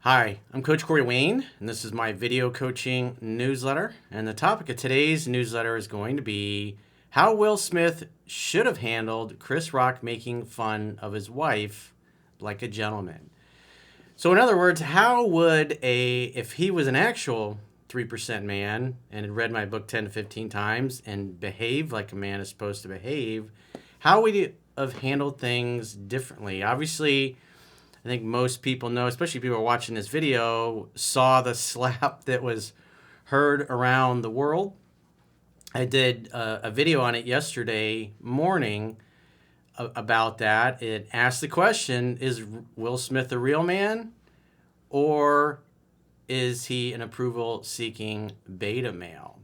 Hi, I'm Coach Corey Wayne, and this is my video coaching newsletter. And the topic of today's newsletter is going to be how Will Smith should have handled Chris Rock making fun of his wife like a gentleman. So, in other words, how would if he was an actual 3% man and had read my book 10 to 15 times and behaved like a man is supposed to behave, how would he have handled things differently? Obviously, I think most people know, especially people who are watching this video, saw the slap that was heard around the world. I did a video on it yesterday morning about that. It asked the question, is Will Smith a real man, or is he an approval-seeking beta male?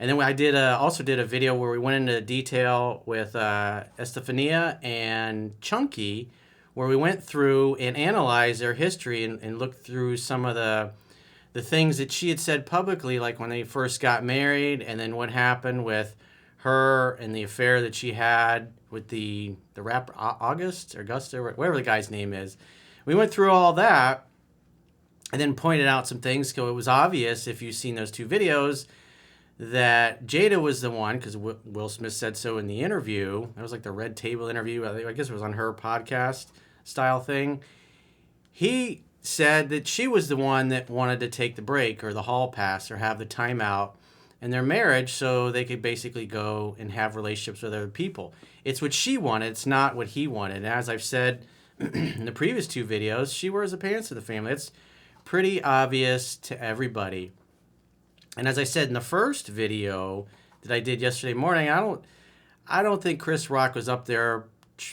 And then I also did a video where we went into detail with Estefania and Chunky, where we went through and analyzed their history and looked through some of the things that she had said publicly, like when they first got married, and then what happened with her and the affair that she had with the rapper Augusta, whatever the guy's name is. We went through all that and then pointed out some things. So it was obvious, if you've seen those two videos, that Jada was the one, because Will Smith said so in the interview. It was like the Red Table interview. I guess it was on her podcast style thing. He said that she was the one that wanted to take the break or the hall pass or have the timeout in their marriage so they could basically go and have relationships with other people. It's what she wanted. It's not what he wanted. And as I've said in the previous two videos, she wears the pants of the family. It's pretty obvious to everybody. And as I said in the first video that I did yesterday morning, I don't think Chris Rock was up there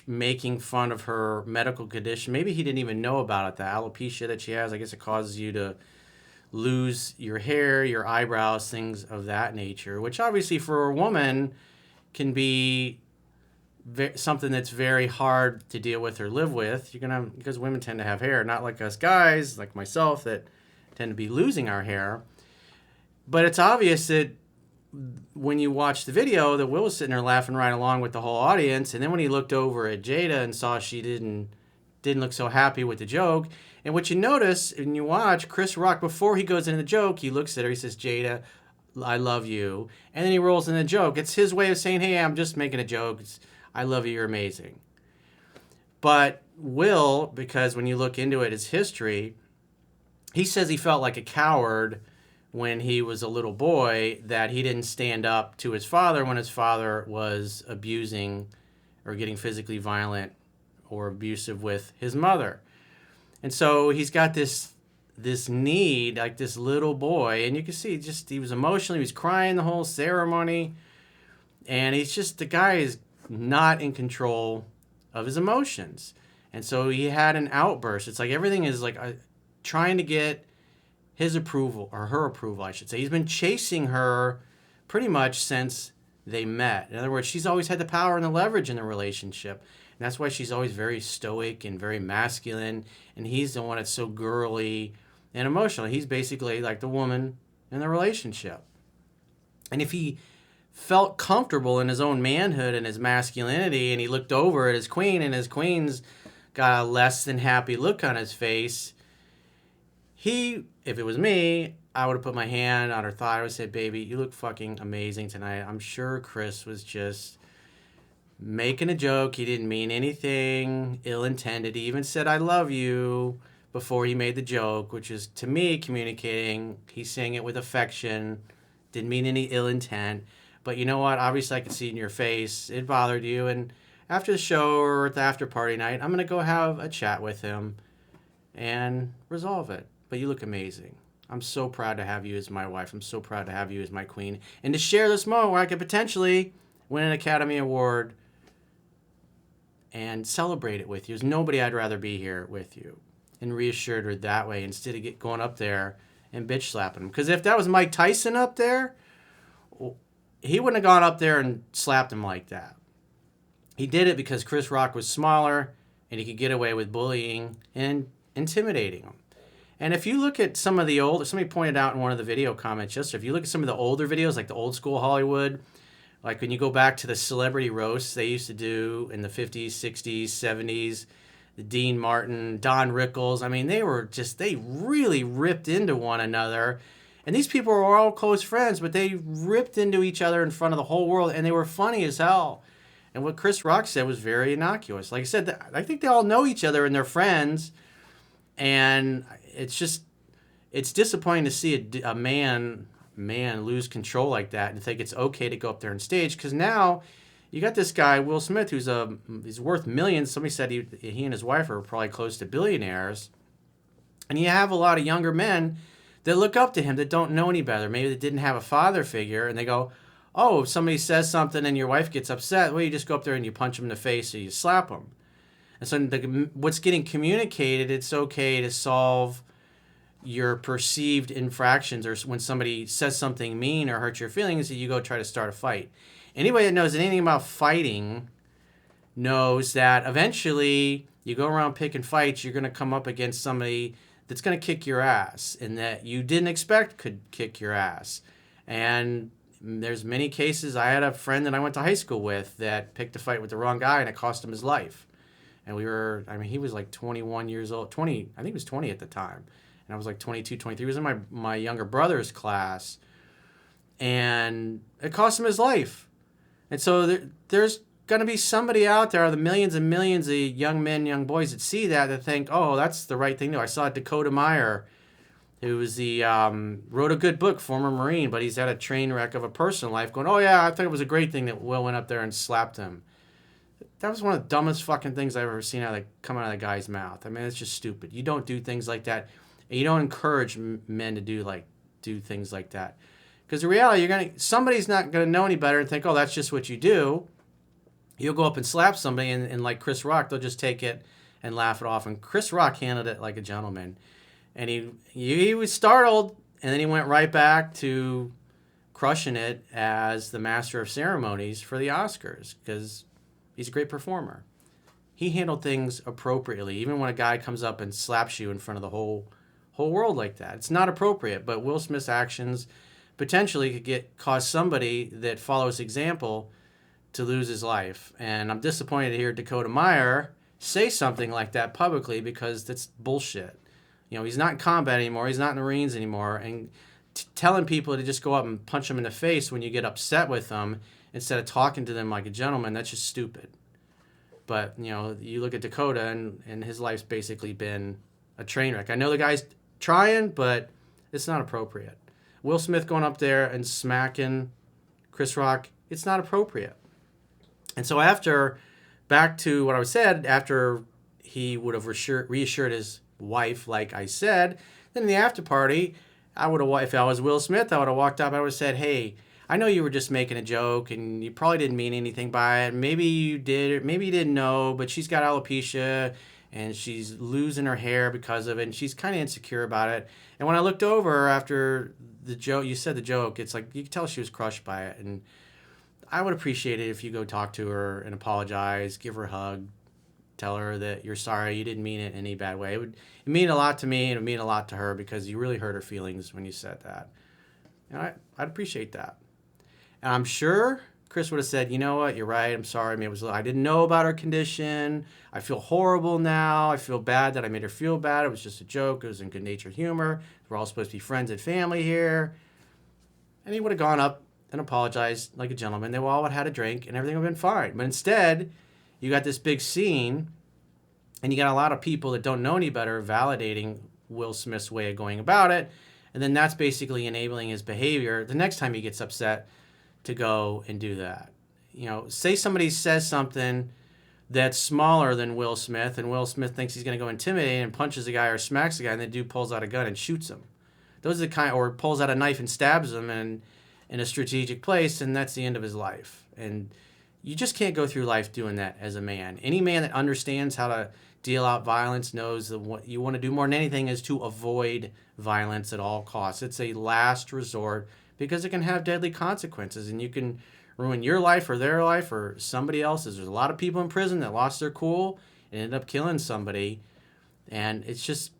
making fun of her medical condition. Maybe he didn't even know about it, the alopecia that she has. I guess it causes you to lose your hair, your eyebrows, things of that nature, which obviously for a woman can be something that's very hard to deal with or live with. Because women tend to have hair, not like us guys, like myself, that tend to be losing our hair. But it's obvious that when you watch the video, that Will was sitting there laughing right along with the whole audience. And then when he looked over at Jada and saw she didn't look so happy with the joke. And what you notice when you watch Chris Rock, before he goes into the joke, he looks at her, he says, "Jada, I love you." And then he rolls in the joke. It's his way of saying, "Hey, I'm just making a joke. I love you. You're amazing." But Will, because when you look into it, his history, he says he felt like a coward when he was a little boy, that he didn't stand up to his father when his father was abusing or getting physically violent or abusive with his mother. And so he's got this need, like this little boy, and you can see he was emotional. He was crying the whole ceremony, and the guy is not in control of his emotions. And so he had an outburst. It's like everything is like trying to get his approval, or her approval, I should say. He's been chasing her pretty much since they met. In other words, she's always had the power and the leverage in the relationship. And that's why she's always very stoic and very masculine. And he's the one that's so girly and emotional. He's basically like the woman in the relationship. And if he felt comfortable in his own manhood and his masculinity, and he looked over at his queen, and his queen's got a less than happy look on his face, if it was me, I would have put my hand on her thigh. I would say, "Baby, you look fucking amazing tonight. I'm sure Chris was just making a joke. He didn't mean anything ill-intended. He even said, 'I love you,' before he made the joke," which is, to me, communicating. He's saying it with affection. Didn't mean any ill intent. But you know what? Obviously, I could see in your face it bothered you. And after the show or at the after party night, I'm going to go have a chat with him and resolve it. But you look amazing. I'm so proud to have you as my wife. I'm so proud to have you as my queen. And to share this moment where I could potentially win an Academy Award and celebrate it with you. There's nobody I'd rather be here with you." And reassured her that way, instead of going up there and bitch slapping him. Because if that was Mike Tyson up there, he wouldn't have gone up there and slapped him like that. He did it because Chris Rock was smaller and he could get away with bullying and intimidating him. And if you look at some of the somebody pointed out in one of the video comments yesterday, if you look at some of the older videos, like the old school Hollywood, like when you go back to the celebrity roasts they used to do in the 50s, 60s, 70s, Dean Martin, Don Rickles. I mean, they really ripped into one another. And these people were all close friends, but they ripped into each other in front of the whole world, and they were funny as hell. And what Chris Rock said was very innocuous. Like I said, I think they all know each other and they're friends. And it's disappointing to see a man lose control like that and think it's okay to go up there on stage, because now you got this guy Will Smith he's worth millions. Somebody said he and his wife are probably close to billionaires, and you have a lot of younger men that look up to him that don't know any better. Maybe they didn't have a father figure, and they go, oh, if somebody says something and your wife gets upset, well, you just go up there and you punch them in the face or you slap them. And so what's getting communicated, it's okay to solve your perceived infractions, or when somebody says something mean or hurts your feelings, that you go try to start a fight. Anybody that knows anything about fighting knows that eventually you go around picking fights, you're going to come up against somebody that's going to kick your ass and that you didn't expect could kick your ass. And there's many cases. I had a friend that I went to high school with that picked a fight with the wrong guy, and it cost him his life. And he was like 21 years old, 20, I think he was 20 at the time. And I was like 22, 23. He was in my younger brother's class, and it cost him his life. And so there's going to be somebody out there, the millions and millions of young men, young boys that see that think, oh, that's the right thing to do. I saw Dakota Meyer, who was wrote a good book, former Marine, but he's had a train wreck of a personal life, going, oh, yeah, I thought it was a great thing that Will went up there and slapped him. That was one of the dumbest fucking things I've ever seen come out of the guy's mouth. I mean, it's just stupid. You don't do things like that. And you don't encourage men to do things like that. Because the reality, somebody's not going to know any better and think, oh, that's just what you do. You'll go up and slap somebody, and like Chris Rock, they'll just take it and laugh it off. And Chris Rock handled it like a gentleman. And he was startled, and then he went right back to crushing it as the master of ceremonies for the Oscars, because he's a great performer. He handled things appropriately, even when a guy comes up and slaps you in front of the whole world like that. It's not appropriate, but Will Smith's actions potentially could cause somebody that follows example to lose his life. And I'm disappointed to hear Dakota Meyer say something like that publicly, because that's bullshit. He's not in combat anymore. He's not in the Marines anymore. And telling people to just go up and punch them in the face when you get upset with them instead of talking to them like a gentleman, that's just stupid. But, you look at Dakota, and his life's basically been a train wreck. I know the guy's trying, but it's not appropriate. Will Smith going up there and smacking Chris Rock, it's not appropriate. And so back to what I said, after he would have reassured his wife, like I said, then in the after party, if I was Will Smith, I would have walked up, I would have said, hey, I know you were just making a joke and you probably didn't mean anything by it. Maybe you did, maybe you didn't know, but she's got alopecia and she's losing her hair because of it, and she's kind of insecure about it. And when I looked over after the joke, you said the joke, it's like you could tell she was crushed by it. And I would appreciate it if you go talk to her and apologize, give her a hug, tell her that you're sorry, you didn't mean it in any bad way. It would mean a lot to me, and it would mean a lot to her, because you really hurt her feelings when you said that. And I'd appreciate that. And I'm sure Chris would have said, you know what, you're right, I'm sorry. I didn't know about her condition. I feel horrible now. I feel bad that I made her feel bad. It was just a joke. It was in good-natured humor. We're all supposed to be friends and family here. And he would have gone up and apologized like a gentleman. They all would have had a drink, and everything would have been fine. But instead, you got this big scene, and you got a lot of people that don't know any better validating Will Smith's way of going about it. And then that's basically enabling his behavior the next time he gets upset to go and do that. Say somebody says something that's smaller than Will Smith, and Will Smith thinks he's going to go intimidate and punches a guy or smacks a guy, and the dude pulls out a gun and shoots him. Those are the kind, or pulls out a knife and stabs him in a strategic place, and that's the end of his life. And you just can't go through life doing that as a man. Any man that understands how to deal out violence knows that what you want to do more than anything is to avoid violence at all costs. It's a last resort, because it can have deadly consequences, and you can ruin your life or their life or somebody else's. There's a lot of people in prison that lost their cool and ended up killing somebody, and it's just,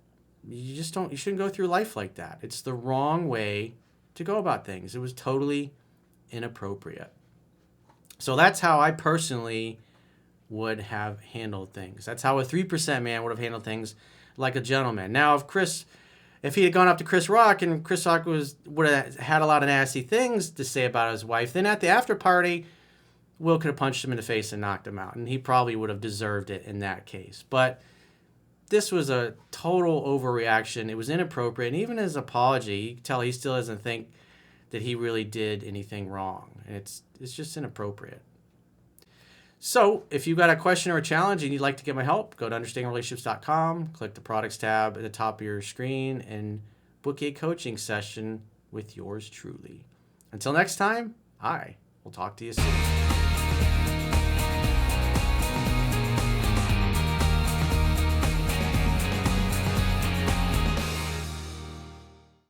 you shouldn't go through life like that. It's the wrong way to go about things. It was totally inappropriate. So that's how I personally would have handled things. That's how a 3% man would have handled things, like a gentleman. Now, if he had gone up to Chris Rock and Chris Rock would have had a lot of nasty things to say about his wife, then at the after party, Will could have punched him in the face and knocked him out, and he probably would have deserved it in that case. But this was a total overreaction. It was inappropriate, and even his apology, you can tell he still doesn't think that he really did anything wrong. It's just inappropriate. So if you've got a question or a challenge and you'd like to get my help, go to understandingrelationships.com, click the products tab at the top of your screen, and book a coaching session with yours truly. Until next time, I will talk to you soon.